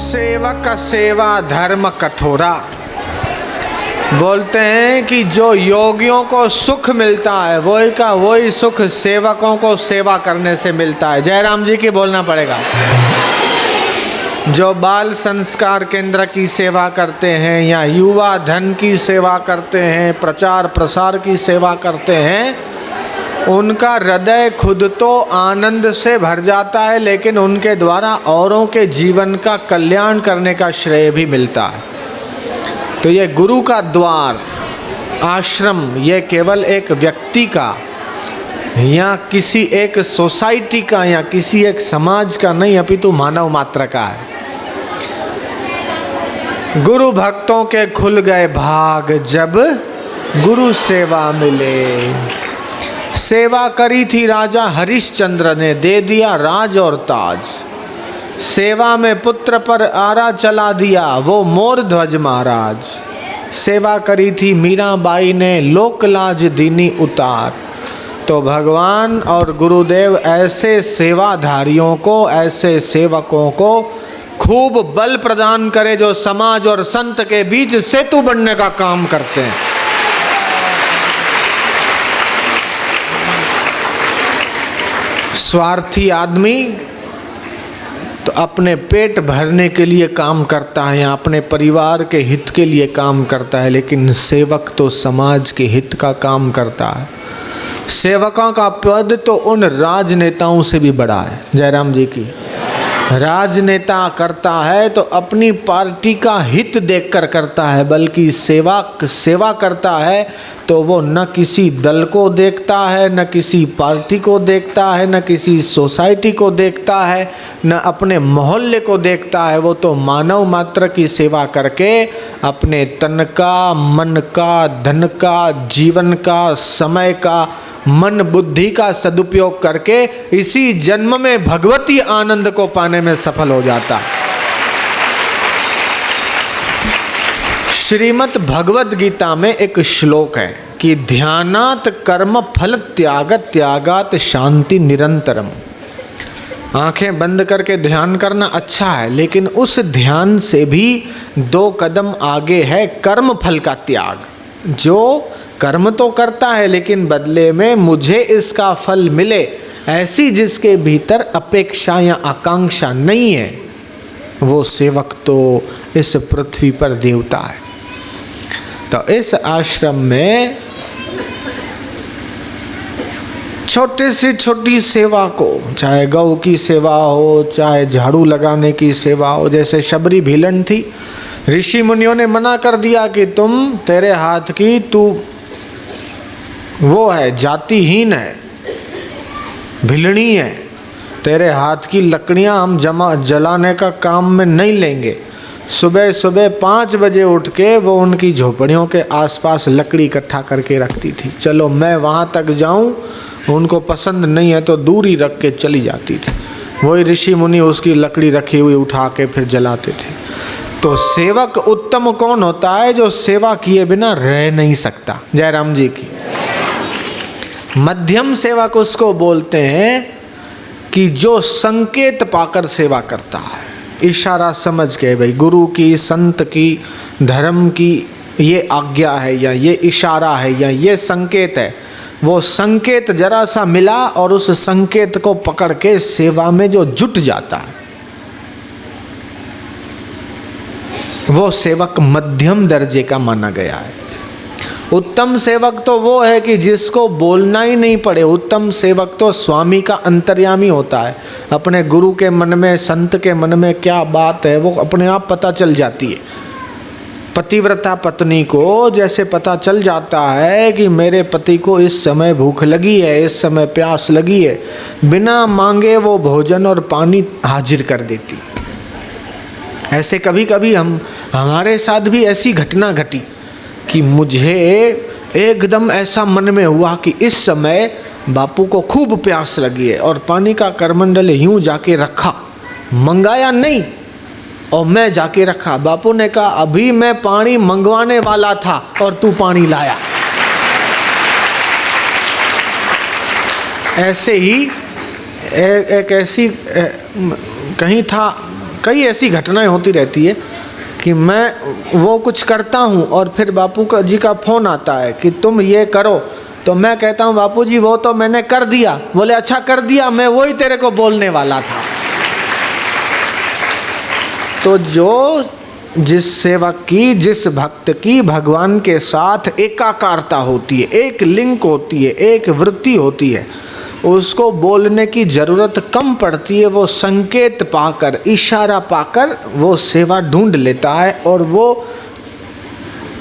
सेवक सेवा धर्म कठोरा। बोलते हैं कि जो योगियों को सुख मिलता है वही का वही सुख सेवकों को सेवा करने से मिलता है। जयराम जी की बोलना पड़ेगा। जो बाल संस्कार केंद्र की सेवा करते हैं या युवा धन की सेवा करते हैं, प्रचार प्रसार की सेवा करते हैं, उनका हृदय खुद तो आनंद से भर जाता है, लेकिन उनके द्वारा औरों के जीवन का कल्याण करने का श्रेय भी मिलता है। तो ये गुरु का द्वार, आश्रम, ये केवल एक व्यक्ति का या किसी एक सोसाइटी का या किसी एक समाज का नहीं, अपितु मानव मात्र का है। गुरु भक्तों के खुल गए भाग जब गुरु सेवा मिले। सेवा करी थी राजा हरिश्चंद्र ने, दे दिया राज और ताज। सेवा में पुत्र पर आरा चला दिया वो मोर ध्वज महाराज। सेवा करी थी मीराबाई ने, लोक लाज दीनी उतार। तो भगवान और गुरुदेव ऐसे सेवाधारियों को, ऐसे सेवकों को खूब बल प्रदान करे जो समाज और संत के बीच सेतु बनने का काम करते हैं। स्वार्थी आदमी तो अपने पेट भरने के लिए काम करता है या अपने परिवार के हित के लिए काम करता है, लेकिन सेवक तो समाज के हित का काम करता है। सेवकों का पद तो उन राजनेताओं से भी बड़ा है। जयराम जी की। राजनेता करता है तो अपनी पार्टी का हित देखकर करता है, बल्कि सेवा करता है तो वो न किसी दल को देखता है, न किसी पार्टी को देखता है, न किसी सोसाइटी को देखता है, न अपने मोहल्ले को देखता है। वो तो मानव मात्र की सेवा करके अपने तन का, मन का, धन का, जीवन का, समय का, मन बुद्धि का सदुपयोग करके इसी जन्म में भगवती आनंद को पाने में सफल हो जाता। श्रीमद् भगवद गीता में एक श्लोक है कि ध्यानात कर्म फल त्यागत त्यागात शांति निरंतरम। आंखें बंद करके ध्यान करना अच्छा है, लेकिन उस ध्यान से भी 2 कदम आगे है कर्म फल का त्याग। जो कर्म तो करता है लेकिन बदले में मुझे इसका फल मिले, ऐसी जिसके भीतर अपेक्षा या आकांक्षा नहीं है, वो सेवक तो इस पृथ्वी पर देवता है। तो इस आश्रम में छोटे से छोटी सेवा को, चाहे गौ की सेवा हो, चाहे झाड़ू लगाने की सेवा हो, जैसे शबरी भीलन थी, ऋषि मुनियों ने मना कर दिया कि तेरे हाथ की तू वो है, जातिहीन है, भिलनी है, तेरे हाथ की लकड़ियां हम जलाने का काम में नहीं लेंगे। सुबह सुबह 5 बजे उठ के वो उनकी झोपड़ियों के आसपास लकड़ी इकट्ठा करके रखती थी। चलो मैं वहाँ तक जाऊँ, उनको पसंद नहीं है तो दूरी रख के चली जाती थी। वही ऋषि मुनि उसकी लकड़ी रखी हुई उठा के फिर जलाते थे। तो सेवक उत्तम कौन होता है? जो सेवा किए बिना रह नहीं सकता। जयराम जी की। मध्यम सेवक उसको बोलते हैं कि जो संकेत पाकर सेवा करता है, इशारा समझ के, भाई गुरु की, संत की, धर्म की ये आज्ञा है या ये इशारा है या ये संकेत है, वो संकेत जरा सा मिला और उस संकेत को पकड़ के सेवा में जो जुट जाता है, वो सेवक मध्यम दर्जे का माना गया है। उत्तम सेवक तो वो है कि जिसको बोलना ही नहीं पड़े। उत्तम सेवक तो स्वामी का अंतर्यामी होता है। अपने गुरु के मन में, संत के मन में क्या बात है वो अपने आप पता चल जाती है। पतिव्रता पत्नी को जैसे पता चल जाता है कि मेरे पति को इस समय भूख लगी है, इस समय प्यास लगी है, बिना मांगे वो भोजन और पानी हाजिर कर देती। ऐसे कभी कभी हमारे साथ भी ऐसी घटना घटी कि मुझे एकदम ऐसा मन में हुआ कि इस समय बापू को खूब प्यास लगी है और पानी का करमंडल यूं जाके रखा, मंगाया नहीं और मैं जाके रखा। बापू ने कहा अभी मैं पानी मंगवाने वाला था और तू पानी लाया। ऐसे ही एक ऐसी कई ऐसी घटनाएं होती रहती है कि मैं वो कुछ करता हूँ और फिर बापू का जी का फ़ोन आता है कि तुम ये करो, तो मैं कहता हूँ बापू जी वो तो मैंने कर दिया। बोले अच्छा कर दिया, मैं वही तेरे को बोलने वाला था। तो जो जिस सेवक की, जिस भक्त की भगवान के साथ एकाकारता होती है, एक लिंक होती है, एक वृत्ति होती है, उसको बोलने की ज़रूरत कम पड़ती है। वो संकेत पाकर, इशारा पाकर वो सेवा ढूंढ लेता है और वो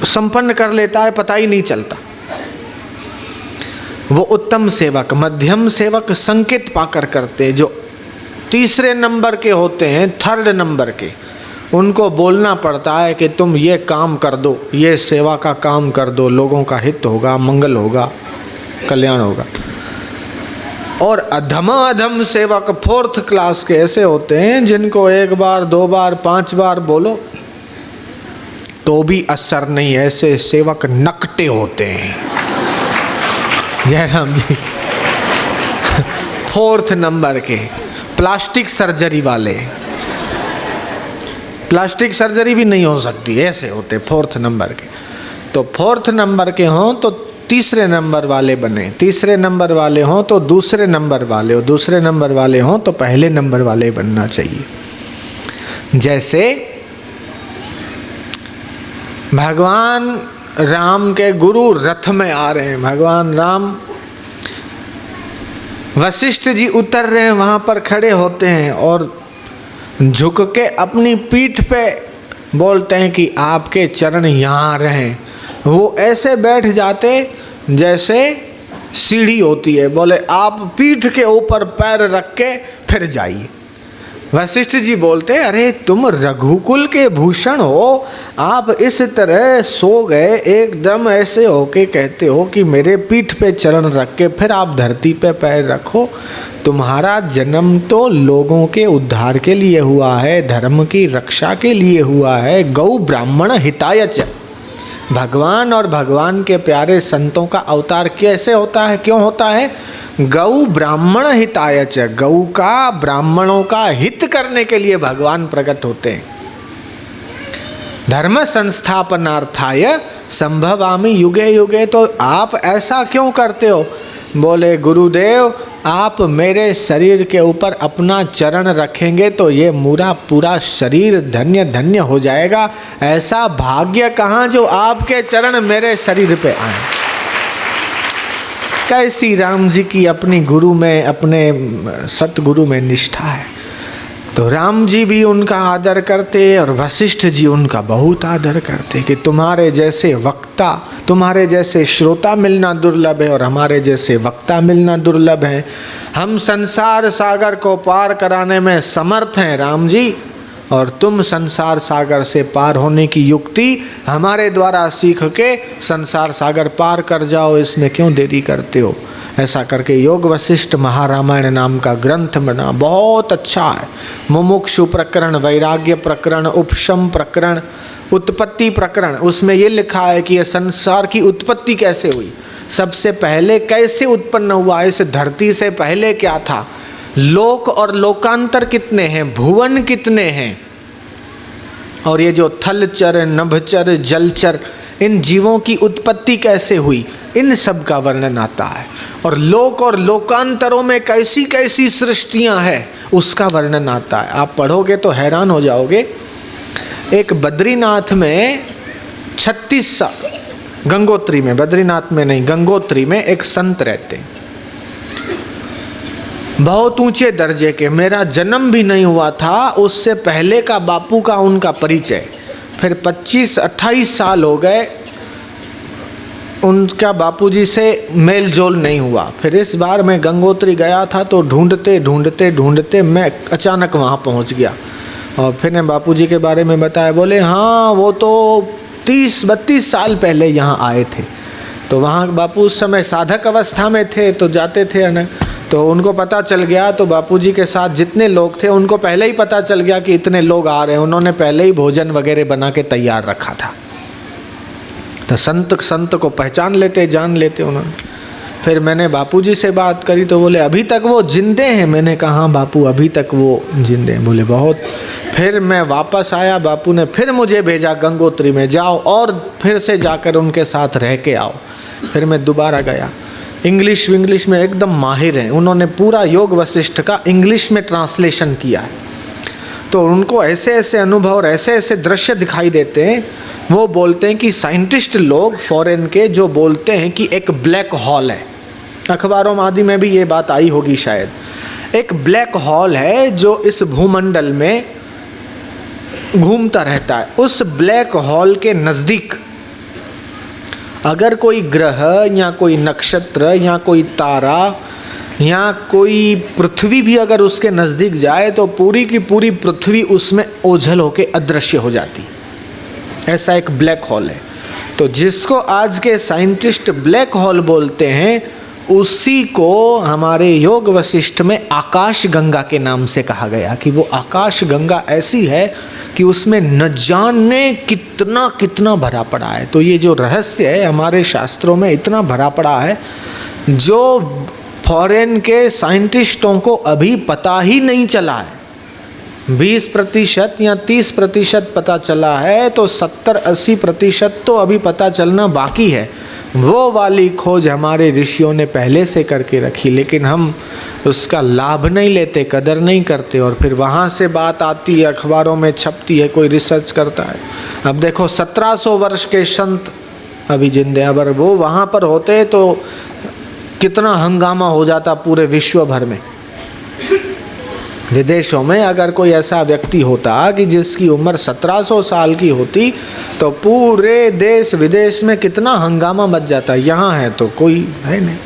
संपन्न कर लेता है, पता ही नहीं चलता। वो उत्तम सेवक, मध्यम सेवक संकेत पाकर करते हैं। जो तीसरे नंबर के होते हैं, थर्ड नंबर के, उनको बोलना पड़ता है कि तुम ये काम कर दो, ये सेवा का काम कर दो, लोगों का हित होगा, मंगल होगा, कल्याण होगा। और अधम सेवक फोर्थ क्लास के ऐसे होते हैं जिनको एक बार, दो बार, 5 बार बोलो तो भी असर नहीं। ऐसे सेवक नकटे होते हैं। जयराम जी फोर्थ नंबर के, प्लास्टिक सर्जरी वाले, प्लास्टिक सर्जरी भी नहीं हो सकती, ऐसे होते फोर्थ नंबर के। तो फोर्थ नंबर के हों तो तीसरे नंबर वाले बने, तीसरे नंबर वाले हों तो दूसरे नंबर वाले हो, दूसरे नंबर वाले हों तो पहले नंबर वाले बनना चाहिए। जैसे भगवान राम के गुरु रथ में आ रहे हैं, भगवान राम, वशिष्ठ जी उतर रहे हैं, वहाँ पर खड़े होते हैं और झुक के अपनी पीठ पे बोलते हैं कि आपके चरण यहाँ रहें। वो ऐसे बैठ जाते जैसे सीढ़ी होती है। बोले आप पीठ के ऊपर पैर रख के फिर जाइए। वशिष्ठ जी बोलते अरे तुम रघुकुल के भूषण हो, आप इस तरह सो गए एकदम ऐसे होके कहते हो कि मेरे पीठ पे चरण रख के फिर आप धरती पे पैर रखो। तुम्हारा जन्म तो लोगों के उद्धार के लिए हुआ है, धर्म की रक्षा के लिए हुआ है। गौ ब्राह्मण हिताय च। भगवान और भगवान के प्यारे संतों का अवतार कैसे होता है, क्यों होता है? गौ ब्राह्मण हिताय च। गौ का, ब्राह्मणों का हित करने के लिए भगवान प्रकट होते हैं। धर्म संस्थापनार्थाय संभवामि युगे युगे। तो आप ऐसा क्यों करते हो? बोले गुरुदेव आप मेरे शरीर के ऊपर अपना चरण रखेंगे तो ये पूरा शरीर धन्य धन्य हो जाएगा। ऐसा भाग्य कहाँ जो आपके चरण मेरे शरीर पे आए। कैसी राम जी की अपनी गुरु में, अपने सतगुरु में निष्ठा है। तो राम जी भी उनका आदर करते और वशिष्ठ जी उनका बहुत आदर करते कि तुम्हारे जैसे वक्ता, तुम्हारे जैसे श्रोता मिलना दुर्लभ है और हमारे जैसे वक्ता मिलना दुर्लभ है। हम संसार सागर को पार कराने में समर्थ हैं राम जी, और तुम संसार सागर से पार होने की युक्ति हमारे द्वारा सीख के संसार सागर पार कर जाओ, इसमें क्यों देरी करते हो? ऐसा करके योग वशिष्ठ महारामायण नाम का ग्रंथ बना, बहुत अच्छा है। मुमुक्षु प्रकरण, वैराग्य प्रकरण, उपशम प्रकरण, उत्पत्ति प्रकरण, उसमें ये लिखा है कि ये संसार की उत्पत्ति कैसे हुई, सबसे पहले कैसे उत्पन्न हुआ, इस धरती से पहले क्या था, लोक और लोकांतर कितने हैं, भुवन कितने हैं, और ये जो थलचर, नभचर, जलचर, इन जीवों की उत्पत्ति कैसे हुई, इन सब का वर्णन आता है। और लोक और लोकांतरों में कैसी कैसी सृष्टियां हैं उसका वर्णन आता है। आप पढ़ोगे तो हैरान हो जाओगे। एक बद्रीनाथ में 36 साल, गंगोत्री में, बद्रीनाथ में नहीं, गंगोत्री में एक संत रहते हैं, बहुत ऊंचे दर्जे के। मेरा जन्म भी नहीं हुआ था उससे पहले का बापू का उनका परिचय। फिर 25-28 साल हो गए उनका बापूजी से मेल जोल नहीं हुआ। फिर इस बार मैं गंगोत्री गया था तो ढूंढते ढूंढते ढूंढते मैं अचानक वहाँ पहुँच गया और फिर ने बापूजी के बारे में बताया। बोले हाँ वो तो 30-32 साल पहले यहाँ आए थे। तो वहाँ बापू उस समय साधक अवस्था में थे तो जाते थे न, तो उनको पता चल गया। तो बापूजी के साथ जितने लोग थे उनको पहले ही पता चल गया कि इतने लोग आ रहे हैं, उन्होंने पहले ही भोजन वगैरह बना के तैयार रखा था। तो संत को पहचान लेते, जान लेते उन्होंने। फिर मैंने बापूजी से बात करी तो बोले अभी तक वो जिंदे हैं। मैंने कहा हाँ बापू अभी तक वो जिंदे हैं। बोले बहुत। फिर मैं वापस आया, बापू ने फिर मुझे भेजा गंगोत्री में, जाओ और फिर से जाकर उनके साथ रह के आओ। फिर मैं दोबारा गया। इंग्लिश में एकदम माहिर हैं, उन्होंने पूरा योग वशिष्ठ का इंग्लिश में ट्रांसलेशन किया है। तो उनको ऐसे ऐसे अनुभव और ऐसे ऐसे दृश्य दिखाई देते हैं। वो बोलते हैं कि साइंटिस्ट लोग फॉरेन के जो बोलते हैं कि एक ब्लैक होल है, अखबारों आदि में भी ये बात आई होगी शायद, एक ब्लैक होल है जो इस भूमंडल में घूमता रहता है। उस ब्लैक होल के नज़दीक अगर कोई ग्रह या कोई नक्षत्र या कोई तारा या कोई पृथ्वी भी अगर उसके नज़दीक जाए तो पूरी की पूरी पृथ्वी उसमें ओझल होके अदृश्य हो जाती। ऐसा एक ब्लैक होल है। तो जिसको आज के साइंटिस्ट ब्लैक होल बोलते हैं, उसी को हमारे योग वशिष्ठ में आकाश गंगा के नाम से कहा गया कि वो आकाश गंगा ऐसी है कि उसमें न जाने कितना कितना भरा पड़ा है। तो ये जो रहस्य है हमारे शास्त्रों में इतना भरा पड़ा है जो फॉरेन के साइंटिस्टों को अभी पता ही नहीं चला है। 20% या 30% पता चला है, तो 70-80% तो अभी पता चलना बाकी है। वो वाली खोज हमारे ऋषियों ने पहले से करके रखी, लेकिन हम उसका लाभ नहीं लेते, कदर नहीं करते। और फिर वहाँ से बात आती है, अखबारों में छपती है, कोई रिसर्च करता है। अब देखो 1700 वर्ष के संत अभी जिंदे, अगर वो वहाँ पर होते तो कितना हंगामा हो जाता पूरे विश्व भर में। विदेशों में अगर कोई ऐसा व्यक्ति होता कि जिसकी उम्र 1700 साल की होती तो पूरे देश विदेश में कितना हंगामा मच जाता। यहाँ है तो कोई है नहीं।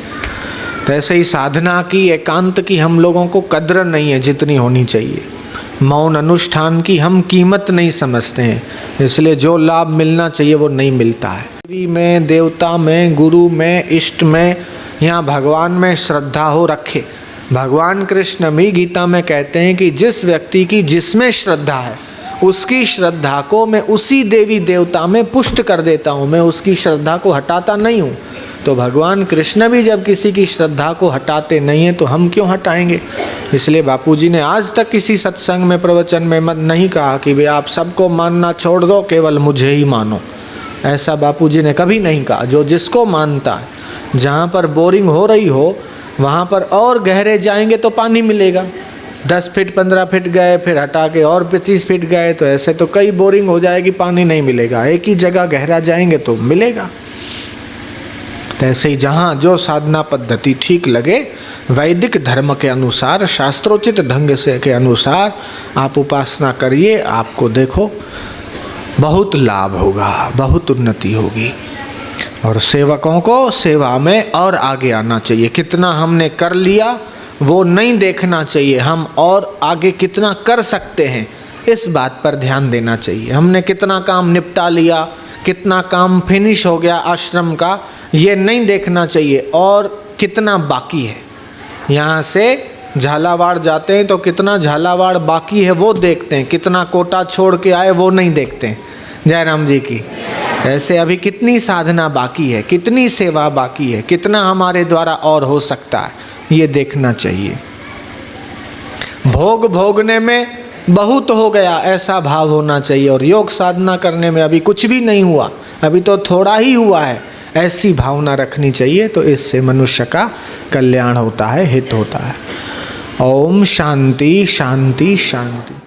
तो ऐसे ही साधना की, एकांत की हम लोगों को कद्र नहीं है जितनी होनी चाहिए। मौन अनुष्ठान की हम कीमत नहीं समझते हैं, इसलिए जो लाभ मिलना चाहिए वो नहीं मिलता है। देवी में, देवता में, गुरु में, इष्ट में, यहाँ भगवान में श्रद्धा हो रखे। भगवान कृष्ण भी गीता में कहते हैं कि जिस व्यक्ति की जिसमें श्रद्धा है उसकी श्रद्धा को मैं उसी देवी देवता में पुष्ट कर देता हूँ, मैं उसकी श्रद्धा को हटाता नहीं हूँ। तो भगवान कृष्ण भी जब किसी की श्रद्धा को हटाते नहीं हैं तो हम क्यों हटाएंगे। इसलिए बापूजी ने आज तक किसी सत्संग में, प्रवचन में मत नहीं कहा कि भाई आप सबको मानना छोड़ दो, केवल मुझे ही मानो। ऐसा बापूजी ने कभी नहीं कहा। जो जिसको मानता है, जहाँ पर बोरिंग हो रही हो वहाँ पर और गहरे जाएंगे तो पानी मिलेगा। 10 फीट 15 फीट गए, फिर हटा के और 25 फीट गए, तो ऐसे तो कई बोरिंग हो जाएगी, पानी नहीं मिलेगा। एक ही जगह गहरा जाएंगे तो मिलेगा। तो ऐसे ही जहाँ जो साधना पद्धति ठीक लगे, वैदिक धर्म के अनुसार, शास्त्रोचित ढंग से के अनुसार आप उपासना करिए। आपको देखो बहुत लाभ होगा, बहुत उन्नति होगी। और सेवकों को सेवा में और आगे आना चाहिए। कितना हमने कर लिया वो नहीं देखना चाहिए, हम और आगे कितना कर सकते हैं इस बात पर ध्यान देना चाहिए। हमने कितना काम निपटा लिया, कितना काम फिनिश हो गया आश्रम का, ये नहीं देखना चाहिए और कितना बाकी है। यहाँ से झालावाड़ जाते हैं तो कितना झालावाड़ बाकी है वो देखते हैं, कितना कोटा छोड़ के आए वो नहीं देखते हैं। जय राम जी की। ऐसे अभी कितनी साधना बाकी है, कितनी सेवा बाकी है, कितना हमारे द्वारा और हो सकता है, ये देखना चाहिए। भोग भोगने में बहुत हो गया ऐसा भाव होना चाहिए, और योग साधना करने में अभी कुछ भी नहीं हुआ, अभी तो थोड़ा ही हुआ है, ऐसी भावना रखनी चाहिए। तो इससे मनुष्य का कल्याण होता है, हित होता है। ओम शांति शांति शांति।